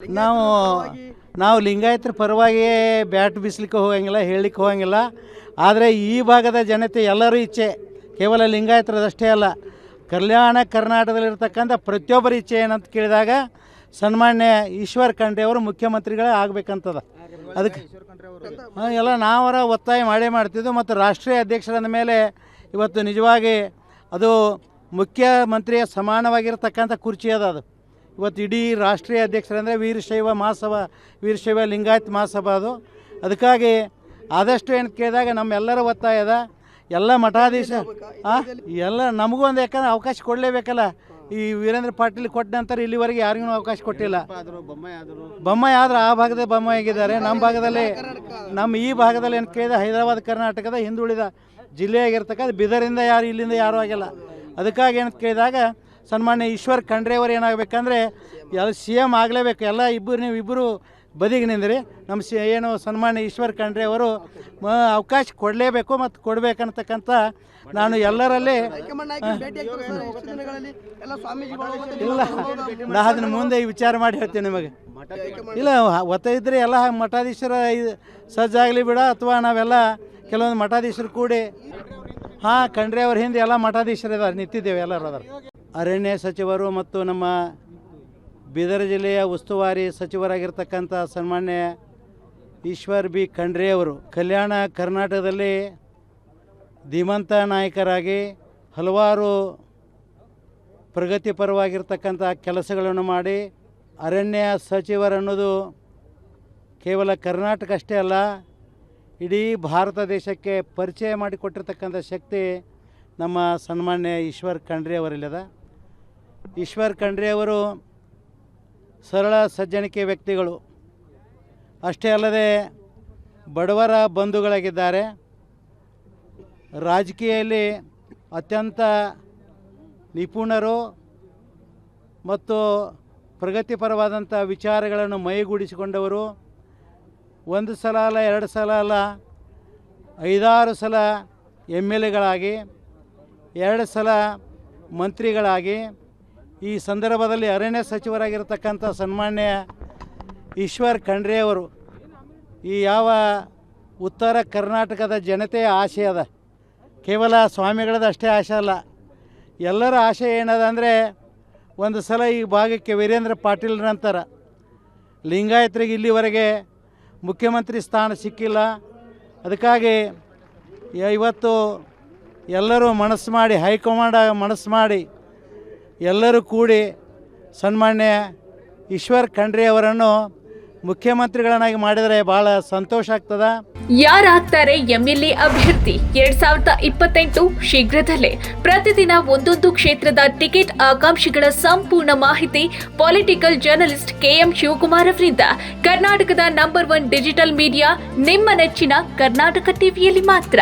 ನಾವು ನಾವು ಲಿಂಗಾಯತರ ಪರವಾಗಿ ಬ್ಯಾಟ್ ಬೀಸಲಿಕ್ಕೆ ಹೋಗಂಗಿಲ್ಲ, ಹೇಳಲಿಕ್ಕೆ ಹೋಗಂಗಿಲ್ಲ. ಆದರೆ ಈ ಭಾಗದ ಜನತೆ ಎಲ್ಲರೂ ಇಚ್ಛೆ, ಕೇವಲ ಲಿಂಗಾಯತರದಷ್ಟೇ ಅಲ್ಲ, ಕಲ್ಯಾಣ ಕರ್ನಾಟಕದಲ್ಲಿರ್ತಕ್ಕಂಥ ಪ್ರತಿಯೊಬ್ಬರ ಇಚ್ಛೆ ಏನಂತ ಕೇಳಿದಾಗ ಸನ್ಮಾನ್ಯ ಈಶ್ವರ್ ಖಂಡ್ರೆ ಅವರು ಮುಖ್ಯಮಂತ್ರಿಗಳೇ ಆಗಬೇಕಂತದ. ಅದಕ್ಕೆ ಎಲ್ಲ ನಾವರ ಒತ್ತಾಯ ಮಾಡೇ ಮಾಡ್ತಿದ್ವು. ಮತ್ತು ರಾಷ್ಟ್ರೀಯ ಅಧ್ಯಕ್ಷರಾದ ಮೇಲೆ ಇವತ್ತು ನಿಜವಾಗಿ ಅದು ಮುಖ್ಯಮಂತ್ರಿಯ ಸಮಾನವಾಗಿರ್ತಕ್ಕಂಥ ಕುರ್ಚಿ ಅದು. ಇವತ್ತು ಇಡೀ ರಾಷ್ಟ್ರೀಯ ಅಧ್ಯಕ್ಷರಂದರೆ ವೀರಶೈವ ಮಹಾಸಭಾ, ವೀರಶೈವ ಲಿಂಗಾಯತ್ ಮಹಾಸಭಾ ಅದು. ಅದಕ್ಕಾಗಿ ಆದಷ್ಟು ಏನು ಕೇಳಿದಾಗ ನಮ್ಮೆಲ್ಲರ ಒತ್ತಾಯ ಅದ. ಎಲ್ಲ ಮಠಾಧೀಶ ಎಲ್ಲ ನಮಗೂ ಒಂದು ಯಾಕಂದ್ರೆ ಅವಕಾಶ ಕೊಡಲೇಬೇಕಲ್ಲ. ಈ ವೀರೇಂದ್ರ ಪಾಟೀಲ್ ಕೊಟ್ಟ ನಂತರ ಇಲ್ಲಿವರೆಗೆ ಯಾರಿಗೂ ಅವಕಾಶ ಕೊಟ್ಟಿಲ್ಲ. ಬೊಮ್ಮಾಯಿ ಆದ್ರೆ ಆ ಭಾಗದ ಬೊಮ್ಮಾಯಿ ಆಗಿದ್ದಾರೆ. ನಮ್ಮ ಭಾಗದಲ್ಲಿ ಈ ಭಾಗದಲ್ಲಿ ಏನು ಕೇಳಿದ ಹೈದರಾಬಾದ್ ಕರ್ನಾಟಕದ ಹಿಂದುಳಿದ ಜಿಲ್ಲೆಯಾಗಿರ್ತಕ್ಕಂಥ ಬೀದರಿಂದ ಇಲ್ಲಿಂದ ಯಾರೂ ಆಗಿಲ್ಲ. ಅದಕ್ಕಾಗಿ ಏನು ಕೇಳಿದಾಗ ಸನ್ಮಾನ್ಯ ಈಶ್ವರ್ ಖಂಡ್ರೆ ಅವರು ಏನಾಗಬೇಕಂದ್ರೆ ಎಲ್ಲ CM ಆಗಲೇಬೇಕು. ಎಲ್ಲ ನೀವಿಬ್ಬರು ಬದಿಗೆ ನಿಂದ್ರಿ. ನಮ್ಮ ಏನು ಸನ್ಮಾನ್ಯ ಈಶ್ವರ್ ಖಂಡ್ರೆ ಅವರು ಅವಕಾಶ ಕೊಡಲೇಬೇಕು ಮತ್ತು ಕೊಡಬೇಕಂತಕ್ಕಂಥ ನಾನು ಎಲ್ಲರಲ್ಲಿ ಇಲ್ಲ, ನಾ ಅದನ್ನು ಮುಂದೆ ವಿಚಾರ ಮಾಡಿ ಹೇಳ್ತೀನಿ ನಿಮಗೆ. ಇಲ್ಲ ಒತ್ತ ಇದ್ದರೆ ಎಲ್ಲ ಮಠಾಧೀಶರ ಸಜ್ಜಾಗಲಿ ಬಿಡ, ಅಥವಾ ನಾವೆಲ್ಲ ಕೆಲವೊಂದು ಮಠಾಧೀಶರು ಕೂಡಿ ಖಂಡ್ರೆ ಅವ್ರ ಹಿಂದೆ ಎಲ್ಲ ಮಠಾಧೀಶರು ಇದ್ದಾರೆ, ನಿಂತಿದ್ದೇವೆ ಎಲ್ಲರೂ ಅದಾರ. ಅರಣ್ಯ ಸಚಿವರು ಮತ್ತು ನಮ್ಮ ಬೀದರ್ ಜಿಲ್ಲೆಯ ಉಸ್ತುವಾರಿ ಸಚಿವರಾಗಿರ್ತಕ್ಕಂಥ ಸನ್ಮಾನ್ಯ ಈಶ್ವರ್ ಬಿ ಖಂಡ್ರೆ ಅವರು ಕಲ್ಯಾಣ ಕರ್ನಾಟಕದಲ್ಲಿ ಧೀಮಂತ ನಾಯಕರಾಗಿ ಹಲವಾರು ಪ್ರಗತಿಪರವಾಗಿರ್ತಕ್ಕಂಥ ಕೆಲಸಗಳನ್ನು ಮಾಡಿ ಅರಣ್ಯ ಸಚಿವರನ್ನೋದು ಕೇವಲ ಕರ್ನಾಟಕ ಅಷ್ಟೇ ಅಲ್ಲ, ಇಡೀ ಭಾರತ ದೇಶಕ್ಕೆ ಪರಿಚಯ ಮಾಡಿಕೊಟ್ಟಿರ್ತಕ್ಕಂಥ ಶಕ್ತಿ ನಮ್ಮ ಸನ್ಮಾನ್ಯ ಈಶ್ವರ್ ಖಂಡ್ರೆ ಅವರಲ್ಲಿದೆ. ಈಶ್ವರ್ ಖಂಡ್ರೆ ಅವರು ಸರಳ ಸಜ್ಜನಿಕೆ ವ್ಯಕ್ತಿಗಳು ಅಷ್ಟೇ ಅಲ್ಲದೆ ಬಡವರ ಬಂಧುಗಳಾಗಿದ್ದಾರೆ. ರಾಜಕೀಯದಲ್ಲಿ ಅತ್ಯಂತ ನಿಪುಣರು ಮತ್ತು ಪ್ರಗತಿಪರವಾದಂಥ ವಿಚಾರಗಳನ್ನು ಮೈಗೂಡಿಸಿಕೊಂಡವರು. ಒಂದು ಸಲ ಅಲ್ಲ, ಎರಡು ಸಲ ಅಲ್ಲ, 5-6 ಸಲ MLAಗಳಾಗಿ, 2 ಸಲ ಮಂತ್ರಿಗಳಾಗಿ, ಈ ಸಂದರ್ಭದಲ್ಲಿ ಅರಣ್ಯ ಸಚಿವರಾಗಿರ್ತಕ್ಕಂಥ ಸನ್ಮಾನ್ಯ ಈಶ್ವರ್ ಖಂಡ್ರೆ ಅವರು ಈ ಯಾವ ಉತ್ತರ ಕರ್ನಾಟಕದ ಜನತೆಯ ಆಸೆ ಅದ, ಕೇವಲ ಸ್ವಾಮಿಗಳದ ಅಷ್ಟೇ ಆಸೆ ಅಲ್ಲ, ಎಲ್ಲರ ಆಸೆ ಏನದ ಅಂದರೆ ಒಂದು ಸಲ ಈ ಭಾಗಕ್ಕೆ ವೀರೇಂದ್ರ ಪಾಟೀಲ್ ನಂತರ ಲಿಂಗಾಯತರಿಗೆ ಇಲ್ಲಿವರೆಗೆ ಮುಖ್ಯಮಂತ್ರಿ ಸ್ಥಾನ ಸಿಕ್ಕಿಲ್ಲ. ಅದಕ್ಕಾಗಿ ಇವತ್ತು ಎಲ್ಲರೂ ಮನಸ್ಸು ಮಾಡಿ, ಹೈಕಮಾಂಡ್ ಮನಸ್ಸು ಮಾಡಿ ಎಲ್ಲರೂ ಕೂಡಿ ಸನ್ಮಾನ್ಯ ಈಶ್ವರ್ ಖಂಡ್ರೆ ಅವರನ್ನು ಮುಖ್ಯಮಂತ್ರಿಗಳನ್ನಾಗಿ ಮಾಡಿದರೆ ಭಾಳ ಸಂತೋಷ ಆಗ್ತದೆ. ಯಾರಾಗ್ತಾರೆ MLA ಅಭ್ಯರ್ಥಿ 2028 ಶೀಘ್ರದಲ್ಲೇ. ಪ್ರತಿದಿನ ಒಂದೊಂದು ಕ್ಷೇತ್ರದ ಟಿಕೆಟ್ ಆಕಾಂಕ್ಷಿಗಳ ಸಂಪೂರ್ಣ ಮಾಹಿತಿ ಪೊಲಿಟಿಕಲ್ ಜರ್ನಲಿಸ್ಟ್ KM ಶಿವಕುಮಾರ್ ಅವರಿಂದ. ಕರ್ನಾಟಕದ ನಂಬರ್ 1 ಡಿಜಿಟಲ್ ಮೀಡಿಯಾ ನಿಮ್ಮ ನೆಚ್ಚಿನ ಕರ್ನಾಟಕ ಟಿವಿಯಲ್ಲಿ ಮಾತ್ರ.